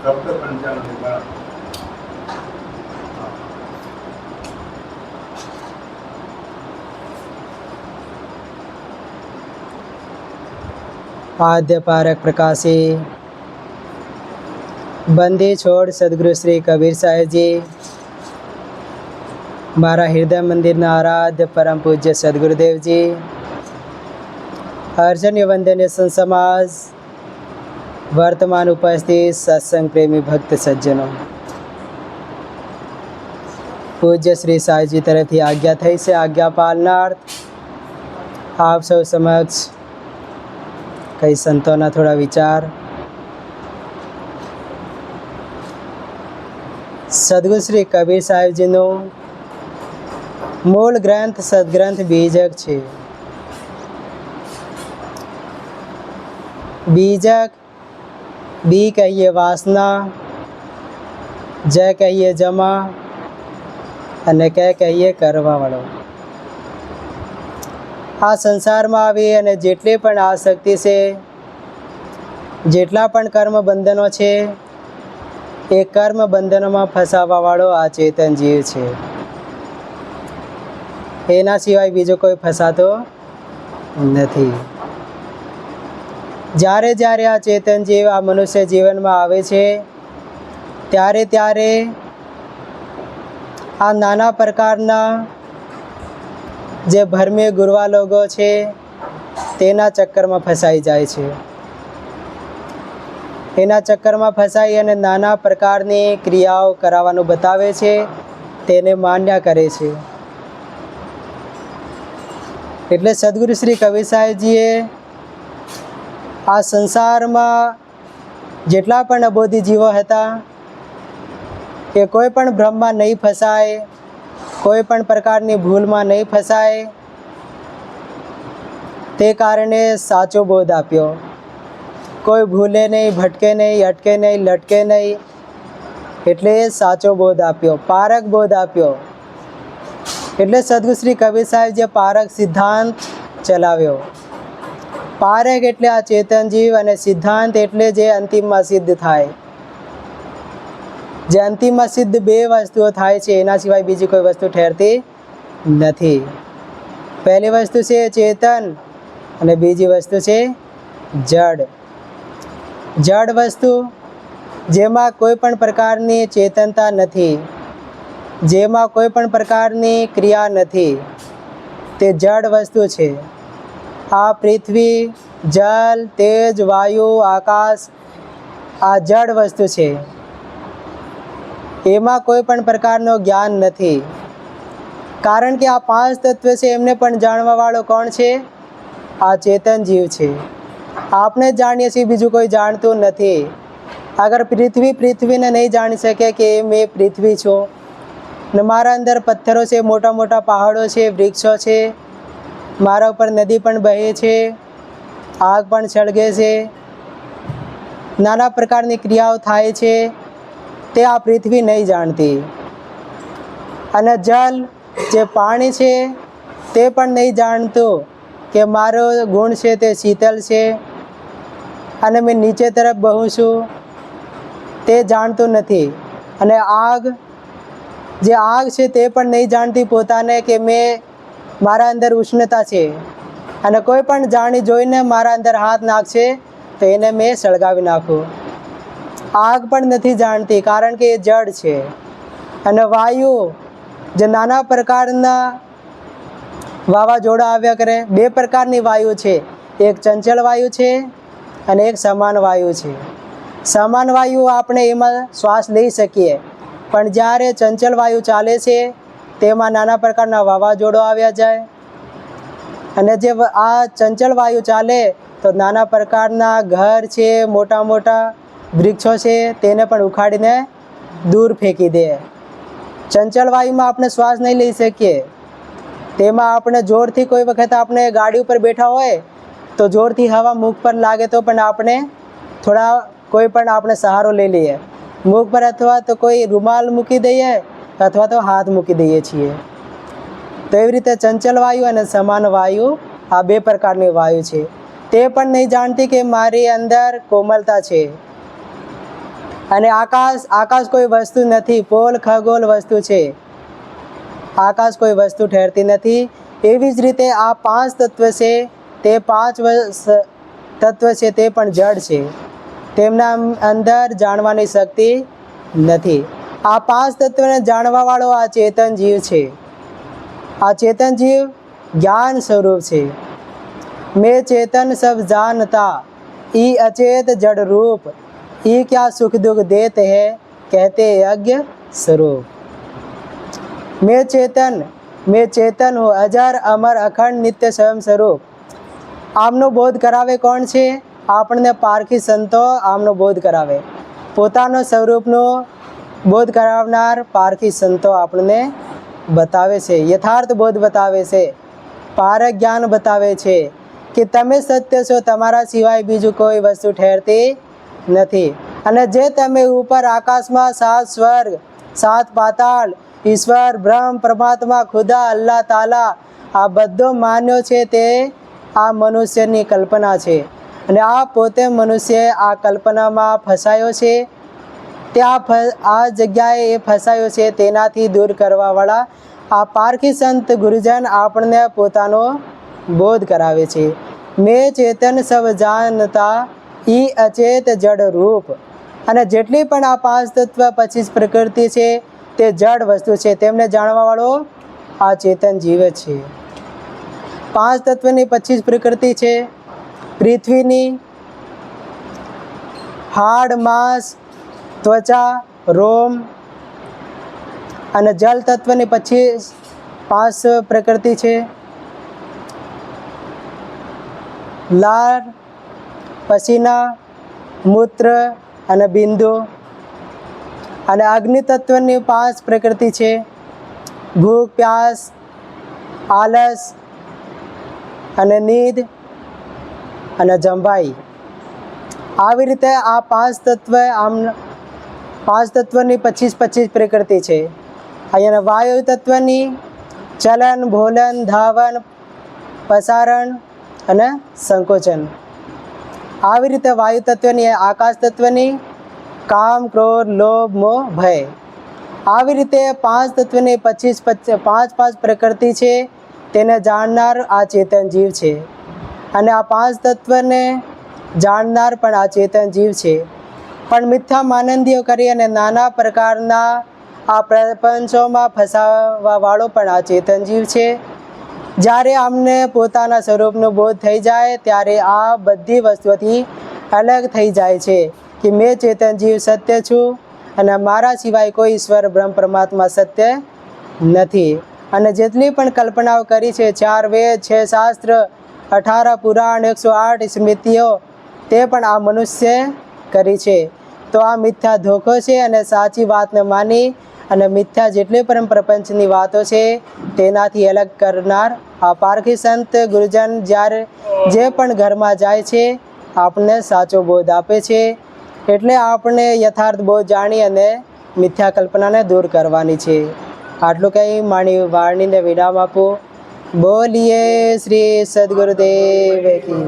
શબ્દ પંચાવન બાર. आद्य पारक प्रकाशी बंदी छोड़ सदगुरु श्री कबीर साहेब जी, मारा हृदय मंदिर ना आराध्य परम पूज्य सदगुरुदेव जी, अर्जन्य वंदनीय संत समाज, वर्तमान उपस्थित सत्संग प्रेमी भक्त सज्जनों, पूज्य श्री साई जी तरफથી આજ્ઞા થઈ છે। આજ્ઞા પાલનાર્થ આપ સૌ સમક્ષ કઈ સંતોના થોડા વિચાર। સદગુરુ શ્રી કબીર સાહેબજીનો મૂળ ગ્રંથ સદગ્રંથ બીજક છે। બીજક બી કહીએ વાસના, જ કહીએ જમા અને કે કહીએ કરવાવાળો। આ સંસારમાં આવી અને જેટલી પણ આસક્તિ છે, જેટલા પણ કર્મ બંધનો છે, એ કર્મ બંધનોમાં ફસાવાવાળો આ ચેતન જીવ છે। એના સિવાય બીજો કોઈ ફસાતો નથી। જ્યારે જ્યારે આ ચેતન જીવ આ મનુષ્ય જીવનમાં આવે છે, ત્યારે ત્યારે આ નાના પ્રકારના જે ભરમી ગુરવા લોકો છે તેના ચક્કરમાં ફસાઈ જાય છે। એના ચક્કરમાં ફસાઈ અને નાના પ્રકારની ક્રિયાઓ કરાવવાનું બતાવે છે, તેને માન્ય કરે છે। એટલે સદગુરુ શ્રી કબીર સાહેબજીએ આ સંસારમાં જેટલા પણ અબોધી જીવો હતા એ કોઈ પણ ભ્રમમાં નહીં ફસાય, કોઈ પણ પ્રકારની ભૂલમાં નહીં ફસાય, તે કારણે સાચો બોધ આપ્યો। કોઈ ભૂલે નહીં, ભટકે નહીં, અટકે નહીં, લટકે નહીં, એટલે સાચો બોધ આપ્યો, પારક બોધ આપ્યો। એટલે સદગુરુ શ્રી કબીર સાહેબ જે પારક સિદ્ધાંત ચલાવ્યો। પારક એટલે આ ચેતન જીવ અને સિદ્ધાંત એટલે જે અંતિમમાં સિદ્ધ થાય। જે અંતિમમાં સિદ્ધ બે વસ્તુઓ થાય છે, એના સિવાય બીજી કોઈ વસ્તુ ઠેરતી નથી। પહેલી વસ્તુ છે ચેતન અને બીજી વસ્તુ છે જડ। જડ વસ્તુ જેમાં કોઈ પણ પ્રકારની ચેતનતા નથી, જેમાં કોઈ પણ પ્રકારની ક્રિયા નથી, તે જડ વસ્તુ છે। આ પૃથ્વી, જલ, તેજ, વાયુ, આકાશ આ જડ વસ્તુ છે। એમાં કોઈ પણ પ્રકારનો જ્ઞાન નથી, કારણ કે આ પાંચ તત્વ છે એમને પણ જાણવાવાળો કોણ છે? આ ચેતન જીવ છે। આપણે જ જાણીએ છીએ, બીજું કોઈ જાણતું નથી। અગર પૃથ્વીને નહીં જાણી શકે કે મેં પૃથ્વી છું ને મારા અંદર પથ્થરો છે, મોટા મોટા પહાડો છે, વૃક્ષો છે, મારા ઉપર નદી પણ બહે છે, આગ પણ સળગે છે, નાના પ્રકારની ક્રિયાઓ થાય છે, તે આ પૃથ્વી નહીં જાણતી। અને જલ જે પાણી છે તે પણ નહીં જાણતું કે મારો ગુણ છે તે શીતલ છે અને મેં નીચે તરફ બહું છું, તે જાણતું નથી। અને આગ, જે આગ છે તે પણ નહીં જાણતી પોતાને કે મેં મારા અંદર ઉષ્ણતા છે અને કોઈ પણ જાણી જોઈને મારા અંદર હાથ નાખશે તો એને મેં સળગાવી નાખું। આગ પણ નથી જાણતી, કારણ કે એ જડ છે। અને વાયુ જે નાના પ્રકારના વાવાઝોડા આવ્યા કરે, બે પ્રકારની વાયુ છે, એક ચંચળ વાયુ છે અને એક સમાન વાયુ છે। સમાન વાયુ આપણે એમાં શ્વાસ લઈ શકીએ, પણ જ્યારે ચંચળ વાયુ ચાલે છે તેમાં નાના પ્રકારના વાવાઝોડો આવ્યા જાય અને જે આ ચંચળ વાયુ ચાલે તો નાના પ્રકારના ઘર છે, મોટા મોટા વૃક્ષો છે, તેને પણ ઉખાડીને દૂર ફેંકી દે। ચંચળ વાયુમાં આપણે શ્વાસ નહીં લઈ શકીએ, તેમાં આપણે જોરથી કોઈ વખત આપણે ગાડી ઉપર બેઠા હોય તો જોરથી હવા મુખ પર લાગે તો પણ આપણે થોડા કોઈ પણ આપણે સહારો લઈ લઈએ મુખ પર, અથવા તો કોઈ રૂમાલ મૂકી દઈએ અથવા તો હાથ મૂકી દઈએ છીએ। તો એવી રીતે ચંચળ વાયુ અને સમાન વાયુ આ બે પ્રકારની વાયુ છે। તે પણ નહીં જાણતી કે મારી અંદર કોમલતા છે અને આકાશ કોઈ વસ્તુ નથી, પોલ ખગોળ વસ્તુ છે, આકાશ કોઈ વસ્તુ ઠહેરતી નથી. એવી જ રીતે આ પાંચ તત્વ છે, તે પાંચ તત્વ છે તે પણ જડ છે, તેમના અંદર જાણવાની શક્તિ નથી. આ પાંચ તત્વને જાણવા વાળો આ ચેતન જીવ છે. આ ચેતન જીવ જ્ઞાન સ્વરૂપ છે. મેં ચેતન સબ जानता, ई अचेत जड़ रूप, ई क्या सुख दुख देते हैं, कहते यज्ञ स्वरूप. मैं चेतन हूँ, अजर अमर अखंड नित्य स्वयं स्वरूप. આમનો બોધ કરાવે કોણ છે? આપણને પારખી સંતો આમનો બોધ કરાવે. પોતાનો સ્વરૂપનો બોધ કરાવનાર પારખી સંતો આપણને બતાવે છે, યથાર્થ બોધ બતાવે છે, પારક જ્ઞાન બતાવે છે કે તમે સત્ય છો, તમારા સિવાય બીજું કોઈ વસ્તુ ઠહેરતી નથી. અને જે તમે ઉપર આકાશમાં 7 સ્વર્ગ 7 પાતાળ, ઈશ્વર બ્રહ્મ પરમાત્મા ખુદા અલ્લાહ તાલા આ બધો માન્યો છે, તે આ મનુષ્યની કલ્પના છે. અને આ પોતે મનુષ્ય આ કલ્પનામાં ફસાયો છે. ત્યાં આ જગ્યાએ એ ફસાયો છે, તેનાથી દૂર કરવાવાળા આ પારખી સંત ગુરુજન આપણને પોતાનો બોધ કરાવે છે. મેં ચેતન સબ जानता, ઈ અચેત જડ રૂપ. અને જેટલી પણ આ પાંચ તત્વ 25 પ્રકૃતિ છે તે જડ વસ્તુ છે, તેમને જાણવાવાળો આ ચેતન જીવ છે. પાંચ તત્વની 25 પ્રકૃતિ છે. પૃથ્વીની હાડ માંસ ત્વચા રોમ. અને જલ તત્વની 5 પ્રકૃતિ છે. લાળ પસીના મૂત્ર અને બિંદુ. અને અગ્નિ તત્વની 5 પ્રકૃતિ છે. ભૂખ પ્યાસ આલસ અને નીંદ અને જંભાઈ. આવી રીતે આ પાંચ તત્વની 25 પ્રકૃતિ છે. અહીંયા વાયુ તત્વની ચલન ભોલન ધાવન પસારણ અને સંકોચન. આવી રીતે વાયુ તત્વની આકાશ તત્વની કામ ક્રોધ લોભ મોહ ભય. આવી રીતે પાંચ તત્વની 5 પ્રકૃતિ છે, તેને જાણનાર આ ચેતન જીવ છે. અને આ પાંચ તત્વને જાણનાર પણ આ ચેતન જીવ છે. પણ મિથ્યા માનંદીઓ કરી અને નાના પ્રકારના આ પ્રપંચોમાં ફસાવાવાળો પણ આ ચેતન જીવ છે. જ્યારે આમને પોતાના સ્વરૂપનો બોધ થઈ જાય ત્યારે આ બધી વસ્તુઓથી અલગ થઈ જાય છે કે મેં ચેતન જીવ સત્ય છું અને મારા સિવાય કોઈ ઈશ્વર બ્રહ્મ પરમાત્મા સત્ય નથી. અને જેટલી પણ કલ્પનાઓ કરી છે, 4 વેદ 6 શાસ્ત્ર 18 પુરાણ 108 સ્મૃતિઓ, તે પણ આ મનુષ્ય કરી છે. તો આ મિથ્યા ધોખો છે. અને સાચી વાતને માની અને મિથ્યા જેટલી પણ પ્રપંચની વાતો છે તેનાથી અલગ કરનાર આ પારખી સંત ગુરુજન જ્યારે જે પણ ઘરમાં જાય છે આપણને સાચો બોધ આપે છે. એટલે આપણે યથાર્થ બોધ જાણી અને મિથ્યા કલ્પનાને દૂર કરવાની છે. આટલું કહી મારી વાણીને વિરામ આપો. બોલીએ શ્રી સદગુરુદેવ કી.